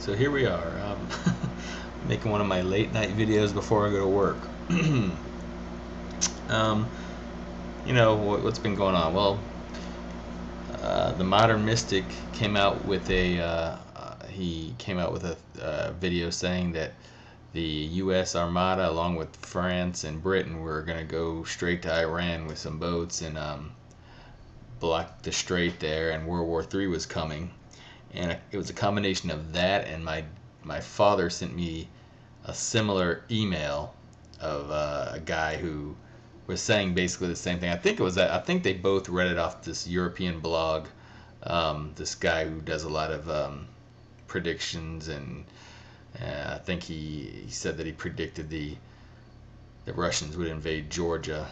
So here we are, making one of my late night videos before I go to work. um, what's been going on? Well, the Modern Mystic came out with a video saying that the U.S. Armada, along with France and Britain, were going to go straight to Iran with some boats and block the strait there, and World War III was coming. And it was a combination of that, and my father sent me a similar email of a guy who was saying basically the same thing. I think they both read it off this European blog. This guy who does a lot of predictions, and I think he said that he predicted the Russians would invade Georgia.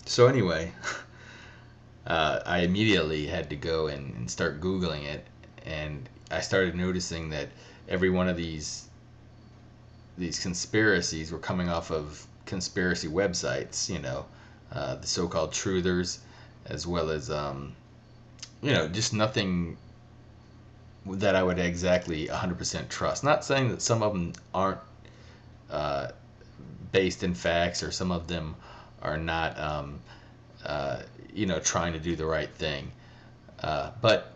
So anyway, I immediately had to go and start Googling it, and I started noticing that every one of these conspiracies were coming off of conspiracy websites, the so-called truthers, as well as, just nothing that I would exactly 100% trust. Not saying that some of them aren't uh, based in facts, or some of them are not, trying to do the right thing. But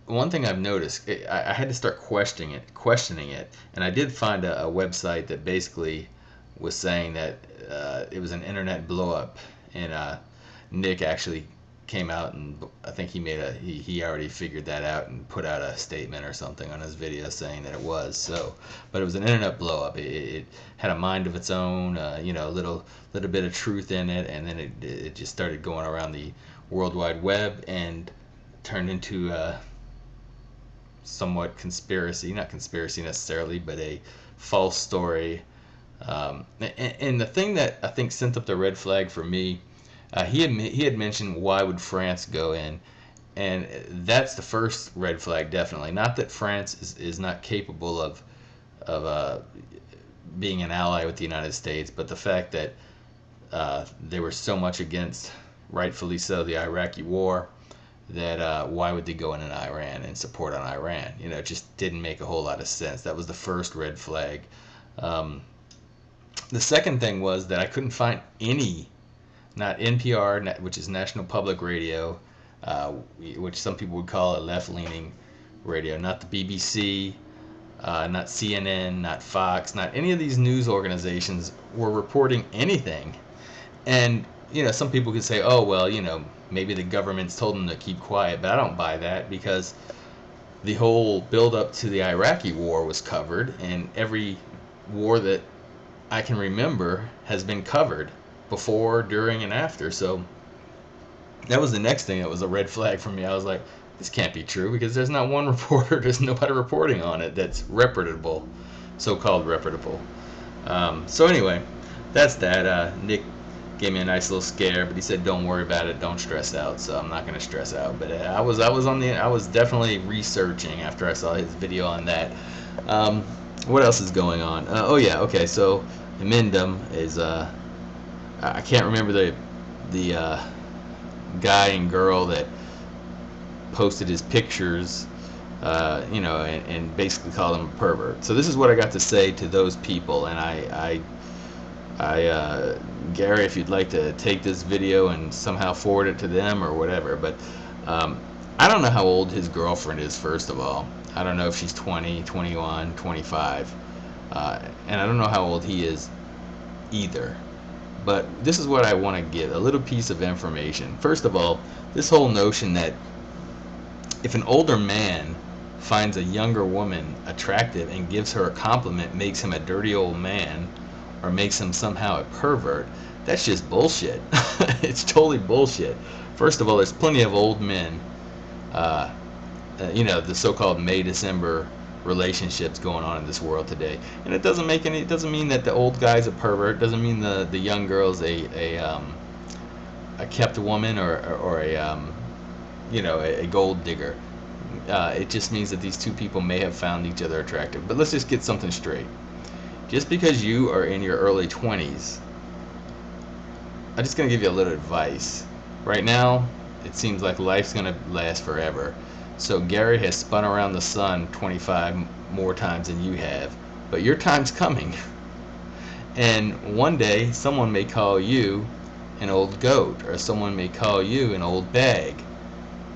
one thing I've noticed, I had to start questioning it, and I did find a website that basically was saying that it was an internet blow up, and Nick actually came out, and I think he already figured that out and put out a statement or something on his video saying that it was so. But it was an internet blow up. It had a mind of its own, a little bit of truth in it, and then it just started going around the World Wide Web and turned into somewhat not conspiracy necessarily, but a false story. And the thing that I think sent up the red flag for me, he had mentioned, why would France go in, and that's the first red flag, definitely. Not that France is not capable of being an ally with the United States, but the fact that they were so much against, rightfully so, the Iraqi war, that why would they go in Iran and support on Iran? It just didn't make a whole lot of sense. That was the first red flag. The second thing was that I couldn't find any, not NPR, which is National Public Radio, which some people would call a left-leaning radio, not the BBC, not CNN, not Fox, not any of these news organizations were reporting anything. And some people could say, oh, well, maybe the government's told them to keep quiet, but I don't buy that, because the whole build-up to the Iraqi war was covered, and every war that I can remember has been covered before, during, and after. So that was the next thing that was a red flag for me. I was like, this can't be true, because there's not one reporter, there's nobody reporting on it that's reputable, so-called reputable. So anyway, that's that. Nick gave me a nice little scare, but he said, don't worry about it, don't stress out. So I'm not going to stress out. But I was definitely researching after I saw his video on that. What else is going on? Oh yeah, okay. So Inmendham is I can't remember the guy and girl that posted his pictures, and basically called him a pervert. So this is what I got to say to those people, and I Gary, if you'd like to take this video and somehow forward it to them or whatever, but I don't know how old his girlfriend is, first of all. I don't know if she's 20, 21, 25, and I don't know how old he is either. But this is what I want to give, a little piece of information. First of all, this whole notion that if an older man finds a younger woman attractive and gives her a compliment makes him a dirty old man, or makes him somehow a pervert, that's just bullshit. It's totally bullshit. First of all, there's plenty of old men, the so-called May-December relationships going on in this world today, and it doesn't mean that the old guy's a pervert. It doesn't mean the young girl's a kept woman, or a gold digger. It just means that these two people may have found each other attractive. But let's just get something straight. Just because you are in your early 20s, I'm just going to give you a little advice. Right now, it seems like life's going to last forever. So Gary has spun around the sun 25 more times than you have, but your time's coming. And one day, someone may call you an old goat, or someone may call you an old bag,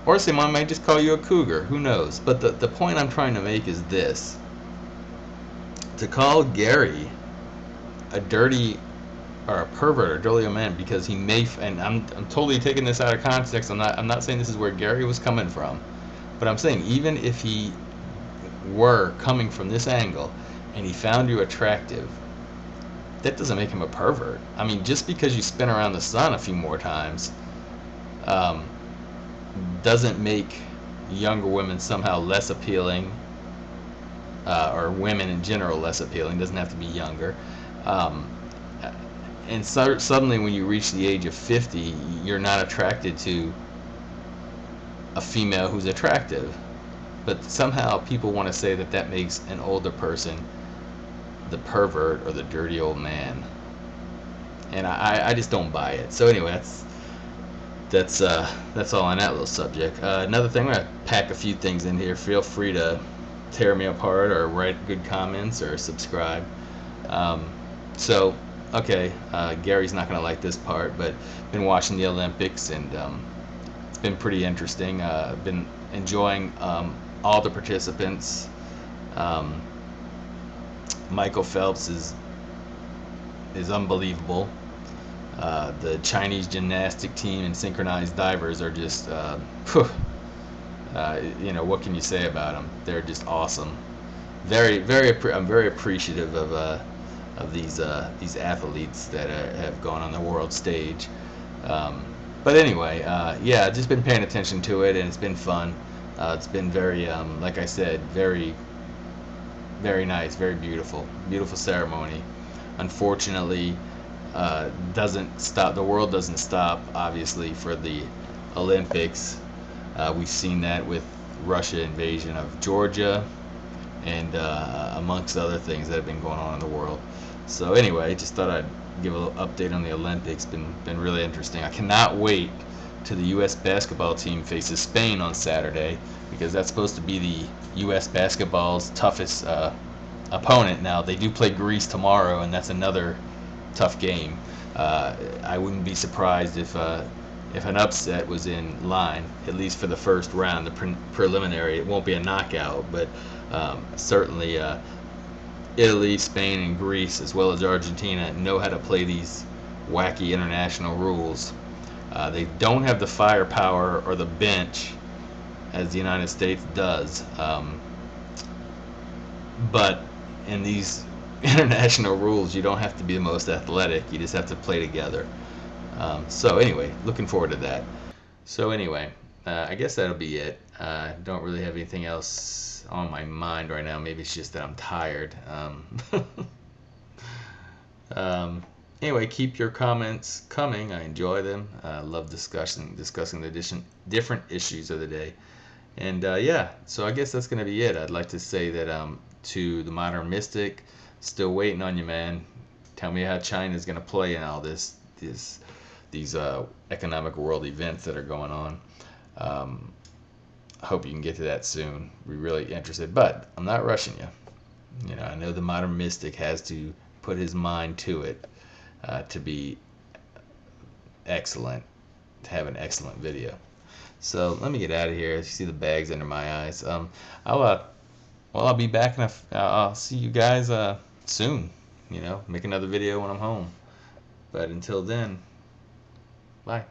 or someone might just call you a cougar. Who knows? But the point I'm trying to make is this: to call Gary a dirty or a pervert or dirty old man because he may, and I'm totally taking this out of context. I'm not saying this is where Gary was coming from, but I'm saying even if he were coming from this angle and he found you attractive, that doesn't make him a pervert. I mean, just because you spin around the sun a few more times um, doesn't make younger women somehow less appealing, or women in general less appealing. Doesn't have to be younger. Um, and suddenly, when you reach the age of 50, you're not attracted to a female who's attractive. But somehow people want to say that that makes an older person the pervert or the dirty old man, and I just don't buy it. So anyway, that's all on that little subject. Another thing, I'm gonna pack a few things in here. Feel free to tear me apart or write good comments or subscribe. Um, so okay, Gary's not gonna like this part, but been watching the Olympics, and it's been pretty interesting. Been enjoying all the participants. Um, Michael Phelps is unbelievable. The Chinese gymnastic team and synchronized divers are just, what can you say about them? They're just awesome. I'm very appreciative of these athletes that have gone on the world stage. Um, but anyway, yeah, just been paying attention to it, and it's been fun. It's been very, like I said, very, very nice, very beautiful, beautiful ceremony. Unfortunately, doesn't stop. The world doesn't stop, obviously, for the Olympics. We've seen that with Russia invasion of Georgia, and amongst other things that have been going on in the world. So anyway, just thought I'd give a little update on the Olympics. Been really interesting. I cannot wait till the U.S. basketball team faces Spain on Saturday, because that's supposed to be the U.S. basketball's toughest opponent. Now they do play Greece tomorrow, and that's another tough game. I wouldn't be surprised if an upset was in line, at least for the first round, the preliminary. It won't be a knockout, but certainly Italy, Spain, and Greece, as well as Argentina, know how to play these wacky international rules. They don't have the firepower or the bench as the United States does, but in these international rules, you don't have to be the most athletic. You just have to play together. So anyway, looking forward to that. So anyway, I guess that'll be it. Don't really have anything else on my mind right now. Maybe it's just that I'm tired. Um, anyway, keep your comments coming. I enjoy them. Love discussing the different issues of the day. And yeah, so I guess that's gonna be it. I'd like to say that to the modern mystic, still waiting on you, man. Tell me how China's gonna play in all these economic world events that are going on. Um, I hope you can get to that soon. We're really interested, but I'm not rushing you. I know the modern mystic has to put his mind to it to be excellent, to have an excellent video. So let me get out of here. You see the bags under my eyes. I'll I'll be back, and I'll see you guys soon. Make another video when I'm home. But until then, bye.